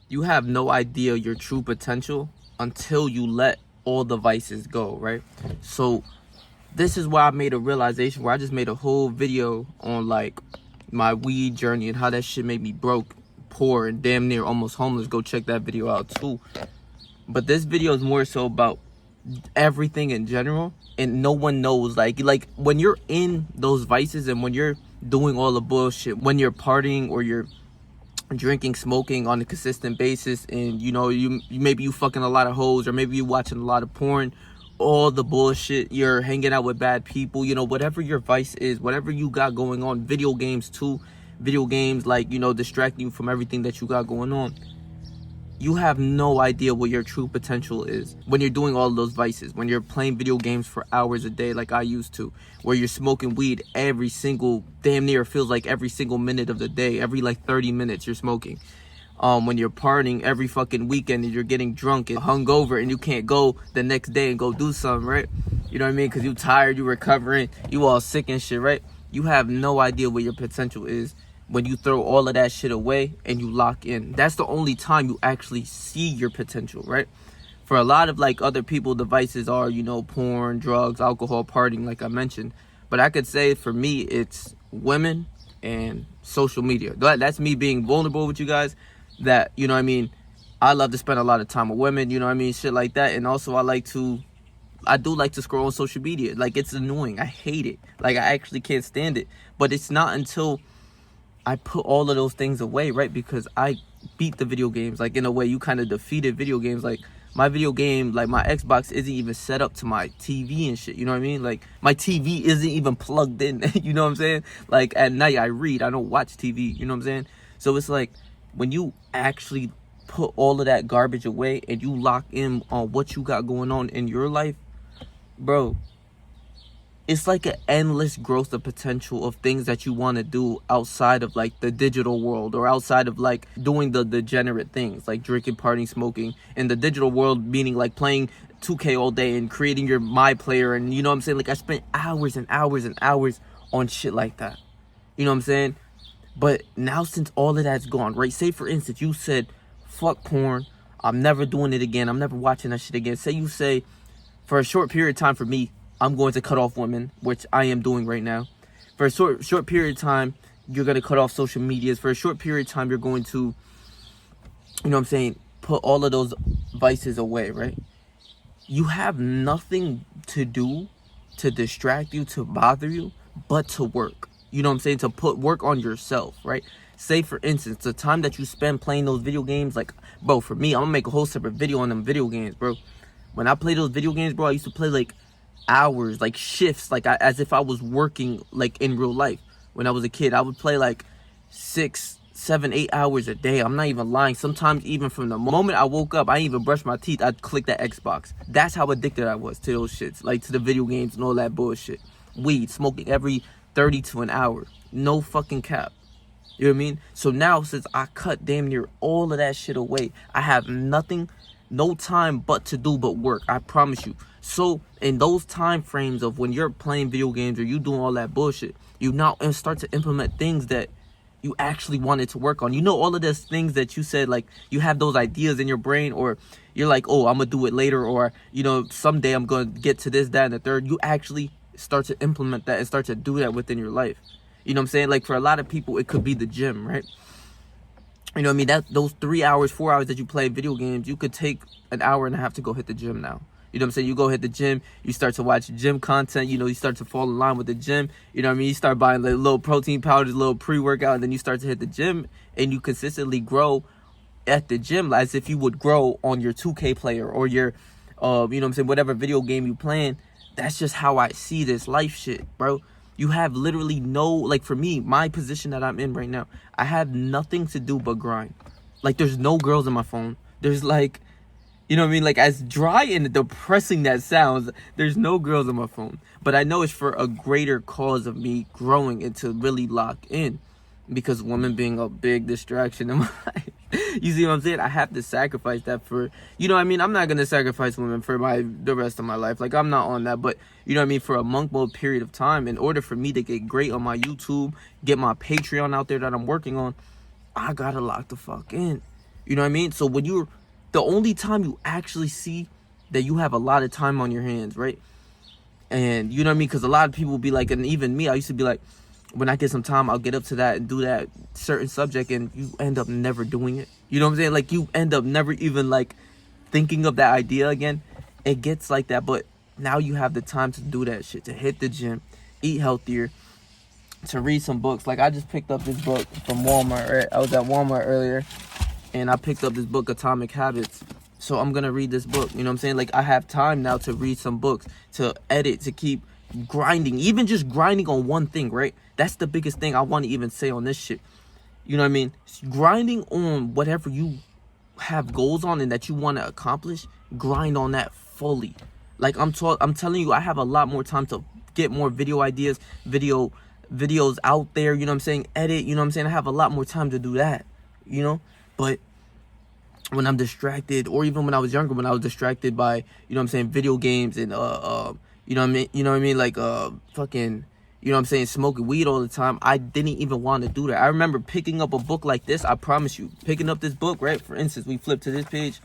you have no idea your true potential until you let all the vices go, right? So this is why I made a realization where I just made a whole video on like my weed journey and how that shit made me broke, poor, and damn near almost homeless. Go check that video out too. But this video is more so about everything in general, and no one knows like when you're in those vices and when you're doing all the bullshit, when you're partying or you're drinking, smoking on a consistent basis, and you maybe you fucking a lot of hoes, or maybe you watching a lot of porn, all the bullshit, you're hanging out with bad people, whatever your vice is, whatever you got going on, video games too, video games like distracting you from everything that you got going on. You have no idea what your true potential is when you're doing all of those vices, when you're playing video games for hours a day like I used to, where you're smoking weed every single, damn near feels like every single minute of the day, every like 30 minutes you're smoking. When you're partying every fucking weekend and you're getting drunk and hungover and you can't go the next day and go do something, right? You know what I mean? Because you tired, you recovering, you all sick and shit, right? You have no idea what your potential is when you throw all of that shit away and you lock in. That's the only time you actually see your potential, right? For a lot of like other people, the vices are, porn, drugs, alcohol, partying, like I mentioned. But I could say for me, it's women and social media. That's me being vulnerable with you guys. That, I love to spend a lot of time with women, shit like that. And also I do like to scroll on social media. Like, it's annoying. I hate it. Like, I actually can't stand it. But it's not until I put all of those things away, right? Because I beat the video games. Like, in a way, you kind of defeated video games. Like, my video game, like, my Xbox isn't even set up to my TV and shit. You know what I mean? Like, my TV isn't even plugged in. You know what I'm saying? Like, at night, I read. I don't watch TV. You know what I'm saying? So it's like, when you actually put all of that garbage away and you lock in on what you got going on in your life, bro, it's like an endless growth of potential of things that you want to do outside of like the digital world, or outside of like doing the degenerate things like drinking, partying, smoking. In the digital world, meaning like playing 2K all day and creating your My Player, and you know what I'm saying? Like, I spent hours and hours and hours on shit like that. You know what I'm saying? But now, since all of that's gone, right? Say for instance, you said, fuck porn, I'm never doing it again, I'm never watching that shit again. Say you say, for a short period of time, for me, I'm going to cut off women, which I am doing right now. For a short period of time, you're going to cut off social medias. For a short period of time, you're going to, put all of those vices away, right? You have nothing to do to distract you, to bother you, but to work. You know what I'm saying? To put work on yourself, right? Say, for instance, the time that you spend playing those video games, like, bro, for me, I'm going to make a whole separate video on them video games, bro. When I play those video games, bro, I used to play, like, hours, like shifts, like as if I was working like in real life. When I was a kid, I would play like 6, 7, 8 hours a day. I'm not even lying. Sometimes even from the moment I woke up, I didn't even brush my teeth, I'd click that Xbox. That's how addicted I was to those shits, like to the video games and all that bullshit. Weed, smoking every 30 to an hour. No fucking cap. You know what I mean? So now, since I cut damn near all of that shit away, I have nothing, no time but to do but work. I promise you. So in those time frames of when you're playing video games or you doing all that bullshit, you now start to implement things that you actually wanted to work on. All of those things that you said, like, you have those ideas in your brain, or you're like, oh, I'm gonna do it later, or someday I'm gonna get to this, that, and the third. You actually start to implement that and start to do that within your life. You know what I'm saying? Like, for a lot of people, it could be the gym, right? You know what I mean? That those 3 hours, 4 hours that you play video games, you could take an hour and a half to go hit the gym now. You know what I'm saying? You go hit the gym, you start to watch gym content, you start to fall in line with the gym. You know what I mean? You start buying like little protein powders, little pre-workout, and then you start to hit the gym, and you consistently grow at the gym as if you would grow on your 2K player or your, whatever video game you playing. That's just how I see this life shit, bro. You have literally no, like, for me, my position that I'm in right now, I have nothing to do but grind. Like, there's no girls on my phone. There's like, you know what I mean? Like, as dry and depressing that sounds, there's no girls on my phone. But I know it's for a greater cause of me growing and to really lock in. Because women being a big distraction in my life. You see what I'm saying? I have to sacrifice that for, I'm not going to sacrifice women for the rest of my life. Like, I'm not on that. But, for a month mode period of time, in order for me to get great on my YouTube, get my Patreon out there that I'm working on, I got to lock the fuck in. You know what I mean? So when you're, the only time you actually see that you have a lot of time on your hands, right? And you know what I mean? Because a lot of people will be like, and even me, I used to be like, when I get some time, I'll get up to that and do that certain subject, and you end up never doing it. You know what I'm saying? Like, you end up never even like thinking of that idea again. It gets like that, but now you have the time to do that shit, to hit the gym, eat healthier, to read some books. Like, I just picked up this book from Walmart, right? I was at Walmart earlier, and I picked up this book, Atomic Habits. So I'm gonna read this book. You know what I'm saying? Like, I have time now to read some books, to edit, to keep grinding, even just grinding on one thing, right? That's the biggest thing I want to even say on this shit. You know what I mean? Grinding on whatever you have goals on and that you want to accomplish, grind on that fully. Like, I'm telling you, I have a lot more time to get more video ideas, videos out there, you know what I'm saying? Edit, you know what I'm saying? I have a lot more time to do that, you know? But when I'm distracted, or even when I was younger, when I was distracted by, you know what I'm saying, video games and you know what I mean, like fucking, you know what I'm saying, smoking weed all the time, I didn't even want to do that. I remember picking up a book like this. I promise you, picking up this book, right? For instance, we flip to this page,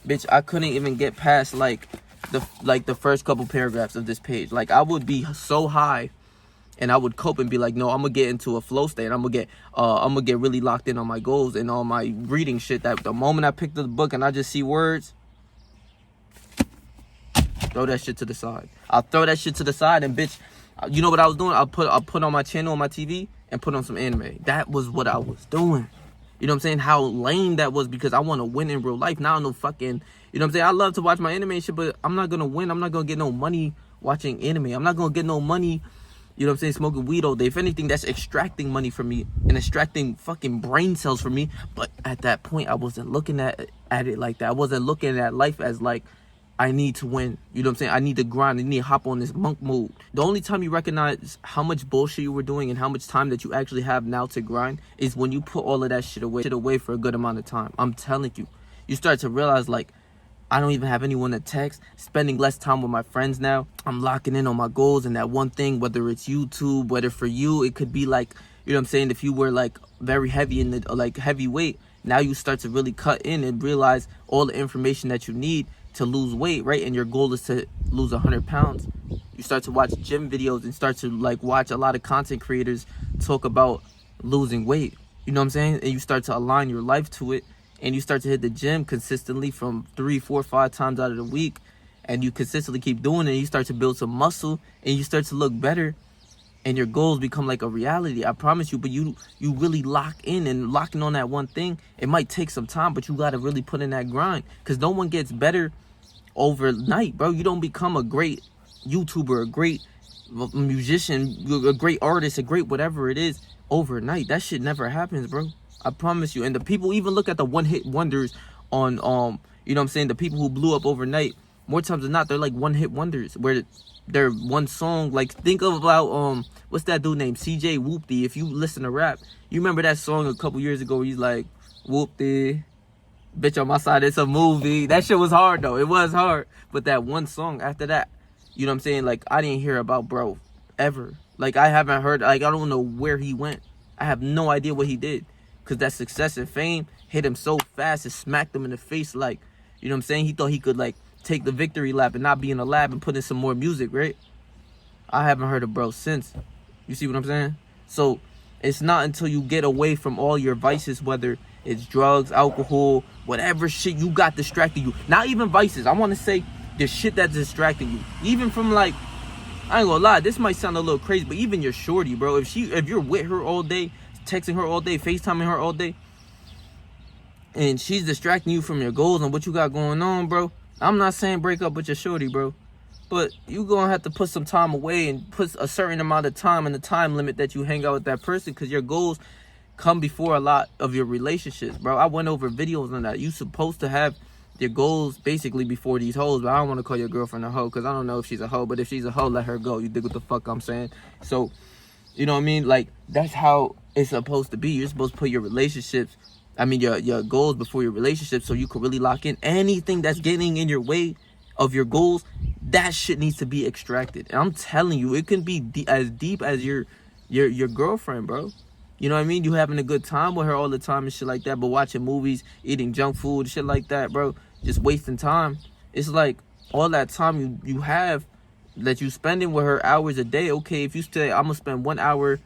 bitch, I couldn't even get past like the first couple paragraphs of this page. Like, I would be so high, and I would cope and be like, no, I'm gonna get into a flow state. I'm gonna get really locked in on my goals and all my reading shit. That the moment I pick up the book and I just see words, throw that shit to the side. I'll throw that shit to the side, and bitch, you know what I was doing? I'll put on my channel on my TV and put on some anime. That was what I was doing. You know what I'm saying? How lame that was, because I want to win in real life. Now, no fucking, you know what I'm saying? I love to watch my anime shit, but I'm not gonna win. I'm not gonna get no money watching anime. I'm not gonna get no money, you know what I'm saying, smoking weed all day. If anything, that's extracting money from me and extracting fucking brain cells from me. But at that point, I wasn't looking at it like that. I wasn't looking at life as like, I need to win. You know what I'm saying? I need to grind. I need to hop on this monk mode. The only time you recognize how much bullshit you were doing and how much time that you actually have now to grind is when you put all of that shit away for a good amount of time. I'm telling you. You start to realize, like, I don't even have anyone to text. Spending less time with my friends now. I'm locking in on my goals and that one thing, whether it's YouTube, whether for you, it could be like, you know what I'm saying, if you were like very heavy in the, like, heavyweight, now you start to really cut in and realize all the information that you need to lose weight, right? And your goal is to lose 100 pounds. You start to watch gym videos and start to like watch a lot of content creators talk about losing weight. You know what I'm saying? And you start to align your life to it, and you start to hit the gym consistently from 3, 4, 5 times out of the week, and you consistently keep doing it. You start to build some muscle, and you start to look better, and your goals become like a reality. I promise you. But you really lock in, and locking on that one thing, it might take some time, but you got to really put in that grind, because no one gets better overnight, bro. You don't become a great YouTuber, a great musician, a great artist, a great whatever it is overnight. That shit never happens, bro. I promise you. And the people, even look at the one-hit wonders on you know what I'm saying, the people who blew up overnight, more times than not, they're like one-hit wonders, where they're one song. Like, think about what's that dude named CJ Whoopty. If you listen to rap, you remember that song a couple years ago where he's like, Whoopty, bitch on my side, it's a movie. That shit was hard though. It was hard. But that one song after that, you know what I'm saying, like, I didn't hear about bro ever. Like, I haven't heard, like, I don't know where he went. I have no idea what he did, because that success and fame hit him so fast, it smacked him in the face. Like, you know what I'm saying, he thought he could like take the victory lap and not be in the lab and put in some more music, right? I haven't heard of bro since. You see what I'm saying? So it's not until you get away from all your vices, whether it's drugs, alcohol, whatever shit you got distracting you. Not even vices. I want to say the shit that's distracting you. Even from, like, I ain't gonna lie, this might sound a little crazy, but even your shorty, bro. If you're with her all day, texting her all day, FaceTiming her all day, and she's distracting you from your goals and what you got going on, bro. I'm not saying break up with your shorty, bro, but you gonna have to put some time away and put a certain amount of time in the time limit that you hang out with that person, because your goals come before a lot of your relationships, bro. I went over videos on that. You supposed to have your goals basically before these hoes, but I don't want to call your girlfriend a hoe, because I don't know if she's a hoe, but if she's a hoe, let her go. You dig what the fuck I'm saying? So, you know what I mean? Like, that's how it's supposed to be. You're supposed to put your relationships, I mean, your goals before your relationships, so you can really lock in. Anything that's getting in your way of your goals, that shit needs to be extracted. And I'm telling you, it can be as deep as your girlfriend, bro. You know what I mean? You having a good time with her all the time and shit like that, but watching movies, eating junk food, shit like that, bro, just wasting time. It's like all that time you have that you spending with her hours a day. Okay, if you say I'm gonna spend 1 hour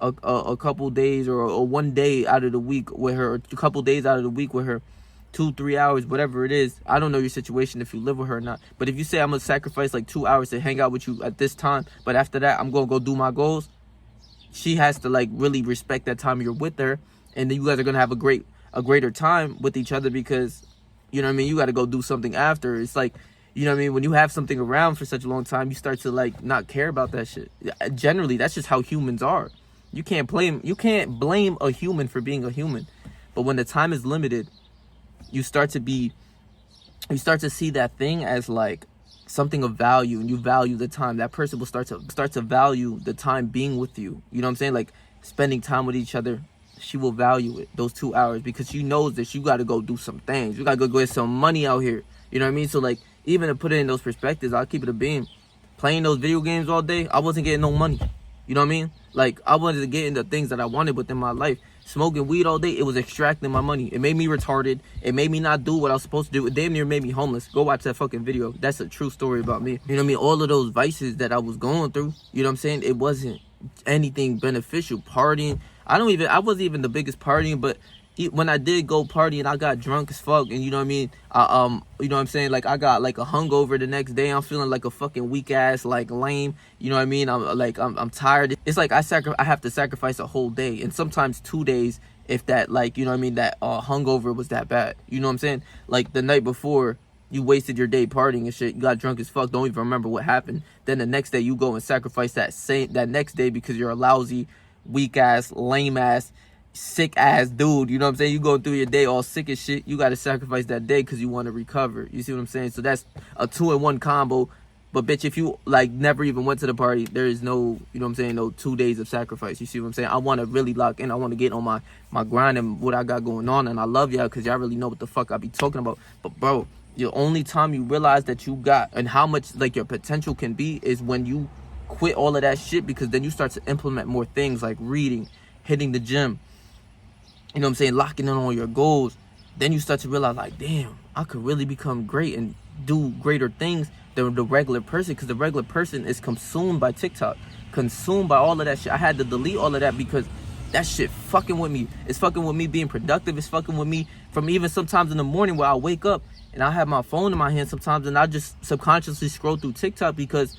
a couple days or 1 day out of the week with her, or a couple days out of the week with her, 2-3 hours, whatever it is. I don't know your situation if you live with her or not, but if you say I'm gonna sacrifice like 2 hours to hang out with you at this time, but after that I'm gonna go do my goals, she has to like really respect that time you're with her, and then you guys are gonna have a greater time with each other, because you know what I mean, you got to go do something after. It's like, you know what I mean, when you have something around for such a long time, you start to like not care about that shit. Generally, that's just how humans are. You can't blame a human for being a human, but when the time is limited, you start to see that thing as like something of value, and you value the time. That person will start to value the time being with you. You know what I'm saying? Like spending time with each other. She will value it, those 2 hours, because she knows that you got to go do some things. You got to go get some money out here. You know what I mean? So like, even to put it in those perspectives, I'll keep it a beam. Playing those video games all day, I wasn't getting no money. You know what I mean? Like, I wanted to get into things that I wanted within my life. Smoking weed all day, it was extracting my money. It made me retarded. It made me not do what I was supposed to do. It damn near made me homeless. Go watch that fucking video. That's a true story about me. You know what I mean? All of those vices that I was going through, you know what I'm saying? It wasn't anything beneficial. Partying. I wasn't even the biggest partying, but when I did go partying, I got drunk as fuck, and you know what I mean? You know what I'm saying? Like, I got like a hungover the next day. I'm feeling like a fucking weak ass, like lame. You know what I mean? I'm tired. It's like I have to sacrifice a whole day, and sometimes 2 days, if that, like, you know what I mean, that hungover was that bad. You know what I'm saying? Like the night before, you wasted your day partying and shit. You got drunk as fuck. Don't even remember what happened. Then the next day, you go and sacrifice that next day because you're a lousy, weak ass, lame ass, sick ass dude. You know what I'm saying? You going through your day all sick as shit. You got to sacrifice that day because you want to recover. You see what I'm saying? So that's a 2-in-1 combo. But bitch, if you like never even went to the party, there is no, you know what I'm saying, no 2 days of sacrifice. You see what I'm saying? I want to really lock in. I want to get on my grind and what I got going on. And I love y'all because y'all really know what the fuck I be talking about. But bro, the only time you realize that you got and how much like your potential can be is when you quit all of that shit, because then you start to implement more things like reading, hitting the gym, you know what I'm saying, locking in on your goals. Then you start to realize like, damn, I could really become great and do greater things than the regular person, because the regular person is consumed by TikTok, consumed by all of that shit. I had to delete all of that because that shit fucking with me. It's fucking with me being productive. It's fucking with me from even sometimes in the morning where I wake up and I have my phone in my hand sometimes and I just subconsciously scroll through TikTok, because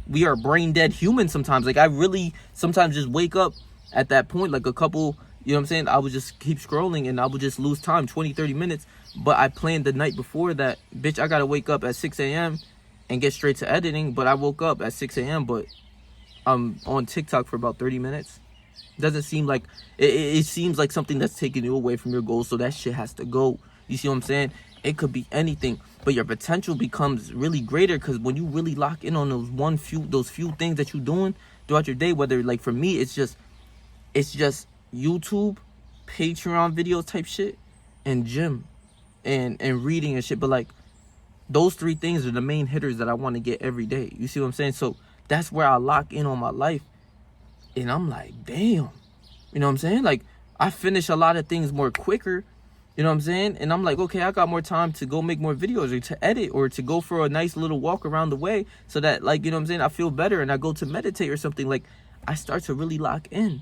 we are brain dead humans sometimes. Like, I really sometimes just wake up at that point, like a couple, you know what I'm saying? I would just keep scrolling and I would just lose time, 20-30 minutes. But I planned the night before that, bitch, I gotta wake up at 6 a.m. and get straight to editing. But I woke up at 6 a.m. but I'm on TikTok for about 30 minutes. Doesn't seem like, it seems like something that's taking you away from your goals. So that shit has to go. You see what I'm saying? It could be anything, but your potential becomes really greater because when you really lock in on those few things that you're doing throughout your day, whether, like, for me, it's just YouTube, Patreon videos type shit, and gym, and reading and shit. But like, those 3 things are the main hitters that I want to get every day. You see what I'm saying? So that's where I lock in on my life, and I'm like, damn, you know what I'm saying? Like, I finish a lot of things more quicker. You know what I'm saying? And I'm like, okay, I got more time to go make more videos or to edit or to go for a nice little walk around the way, so that, like, you know what I'm saying, I feel better, and I go to meditate or something. Like, I start to really lock in.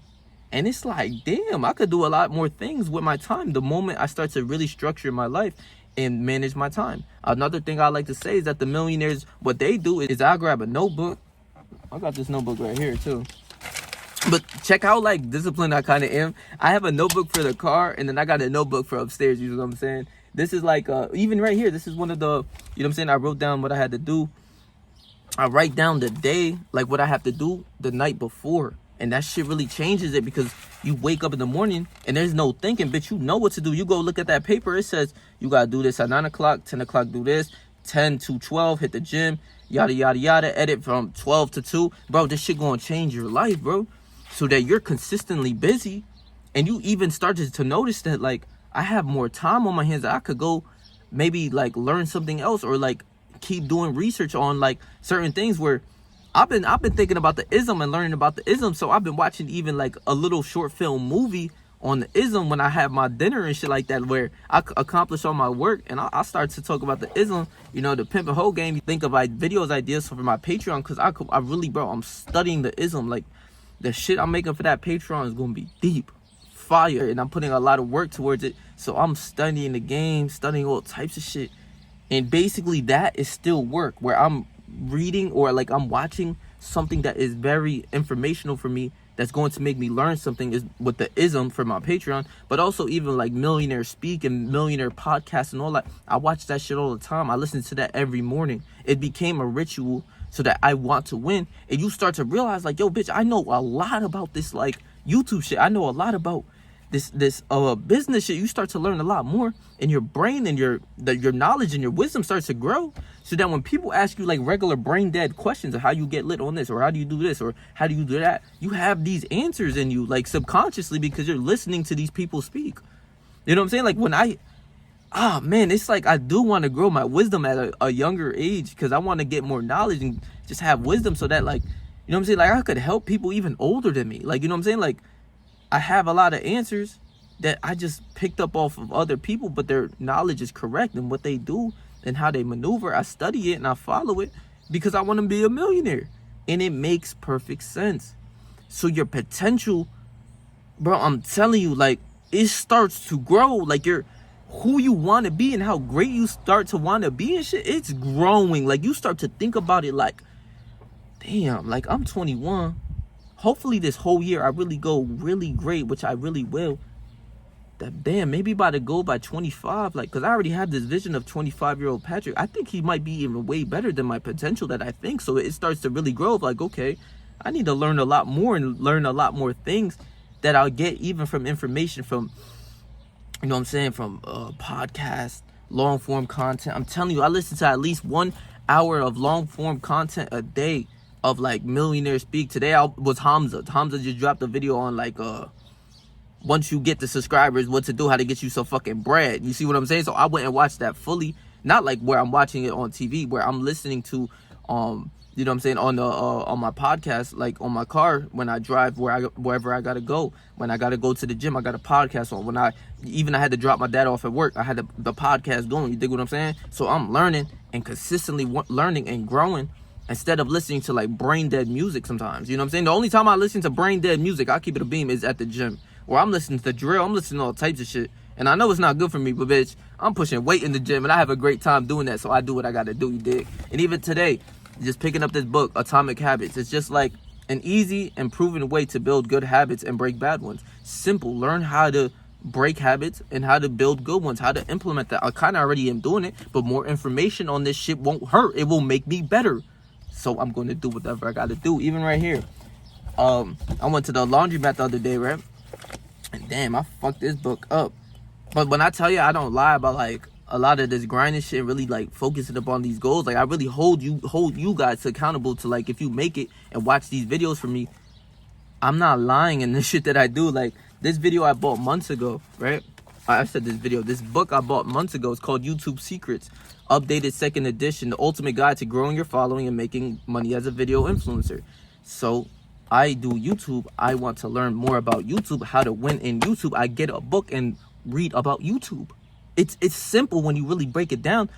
And it's like, damn, I could do a lot more things with my time the moment I start to really structure my life and manage my time. Another thing I like to say is that the millionaires, what they do is I grab a notebook. I got this notebook right here too. But check how, like, disciplined I kind of am. I have a notebook for the car, and then I got a notebook for upstairs. You know what I'm saying? This is like, even right here, this is one of the, you know what I'm saying, I wrote down what I had to do. I write down the day, like what I have to do the night before. And that shit really changes it, because you wake up in the morning and there's no thinking, bitch. You know what to do. You go look at that paper. It says you got to do this at 9 o'clock, 10 o'clock, do this, 10 to 12, hit the gym, yada, yada, yada, edit from 12 to 2. Bro, this shit going to change your life, bro. So that you're consistently busy, and you even started to notice that, like, I have more time on my hands. I could go maybe, like, learn something else, or, like, keep doing research on, like, certain things where I've been thinking about the ism and learning about the ism. So I've been watching even like a little short film movie on the ism when I have my dinner and shit like that, where I accomplish all my work, and I start to talk about the ism, you know, the pimp and hoe game. You think of like videos, ideas for my Patreon, because I really, bro, I'm studying the ism. Like, the shit I'm making for that Patreon is gonna be deep, fire, and I'm putting a lot of work towards it. So I'm studying the game, studying all types of shit, and basically that is still work, where I'm reading or like I'm watching something that is very informational for me, that's going to make me learn something, is with the ism for my Patreon. But also even like Millionaire Speak and Millionaire Podcast and all that, I watch that shit all the time. I listen to that every morning. It became a ritual so that I want to win. And you start to realize like, yo, bitch, I know a lot about this like YouTube shit. I know a lot about this business shit. You start to learn a lot more, and your brain and your knowledge and your wisdom starts to grow, so that when people ask you like regular brain dead questions of how you get lit on this, or how do you do this, or how do you do that, you have these answers in you, like subconsciously, because you're listening to these people speak. You know what I'm saying? Like when man, it's like I do want to grow my wisdom at a younger age, because I want to get more knowledge and just have wisdom, so that, like, you know what I'm saying, like I could help people even older than me. Like, you know what I'm saying? Like, I have a lot of answers that I just picked up off of other people, but their knowledge is correct, and what they do and how they maneuver, I study it and I follow it, because I want to be a millionaire, and it makes perfect sense. So your potential, bro, I'm telling you, like, it starts to grow. Like, you're who you want to be and how great you start to want to be and shit, it's growing. Like, you start to think about it like, damn, like I'm 21. Hopefully this whole year I really go really great, which I really will. That damn, maybe by the goal by 25, like, because I already have this vision of 25-year-old Patrick. I think he might be even way better than my potential that I think. So it starts to really grow. Like, okay, I need to learn a lot more and learn a lot more things that I'll get even from information from, you know what I'm saying, from podcasts, long form content. I'm telling you, I listen to at least 1 hour of long form content a day of like Millionaire Speak. Today I was Hamza just dropped a video on like once you get the subscribers, what to do, how to get you some fucking bread. You see what I'm saying? So I went and watched that fully, not like where I'm watching it on TV, where I'm listening to you know what I'm saying, on the on my podcast, like on my car when I drive wherever I gotta go. When I gotta go to the gym, I got a podcast on. When I had to drop my dad off at work, I had the podcast going. You dig what I'm saying? So I'm learning and consistently learning and growing, instead of listening to like brain dead music sometimes. You know what I'm saying? The only time I listen to brain dead music, I keep it a beam, is at the gym, where I'm listening to drill, I'm listening to all types of shit. And I know it's not good for me, but bitch, I'm pushing weight in the gym, and I have a great time doing that, so I do what I gotta do, you dig? And even today, just picking up this book, Atomic Habits, it's just like an easy and proven way to build good habits and break bad ones. Simple. Learn how to break habits and how to build good ones, how to implement that. I kind of already am doing it, but more information on this shit won't hurt. It will make me better. So I'm going to do whatever I got to do. Even right here, I went to the laundromat the other day, right? And damn, I fucked this book up. But when I tell you I don't lie about like a lot of this grinding shit, really like focusing upon these goals, like I really hold you guys accountable to, like, if you make it and watch these videos from me, I'm not lying in the shit that I do. Like this video I bought months ago, right? I said this book I bought months ago. It's called YouTube Secrets, updated 2nd edition, the ultimate guide to growing your following and making money as a video influencer. So I do YouTube. I want to learn more about YouTube, how to win in YouTube. I get a book and read about YouTube. It's simple when you really break it down,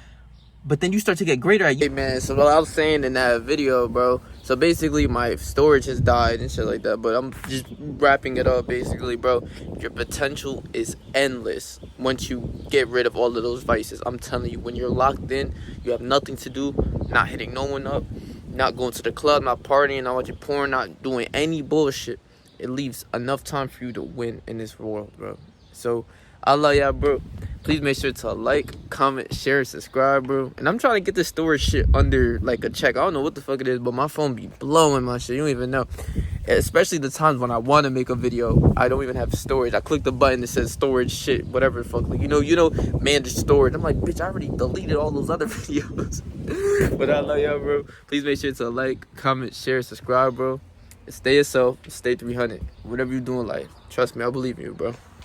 but then you start to get greater at. Hey man, so what I was saying in that video, bro, so basically my storage has died and shit like that, but I'm just wrapping it up. Basically, bro, your potential is endless once you get rid of all of those vices. I'm telling you, when you're locked in, you have nothing to do, not hitting no one up, not going to the club, not partying, not watching porn, not doing any bullshit. It leaves enough time for you to win in this world, bro. So I love y'all, bro. Please make sure to like, comment, share, subscribe, bro. And I'm trying to get this storage shit under like a check. I don't know what the fuck it is, but my phone be blowing my shit. You don't even know. Especially the times when I want to make a video, I don't even have storage. I click the button that says storage shit, whatever the fuck. Like, you know, manage storage. I'm like, bitch, I already deleted all those other videos. But I love y'all, bro. Please make sure to like, comment, share, subscribe, bro. Stay yourself. Stay 300. Whatever you do in life. Trust me, I believe in you, bro.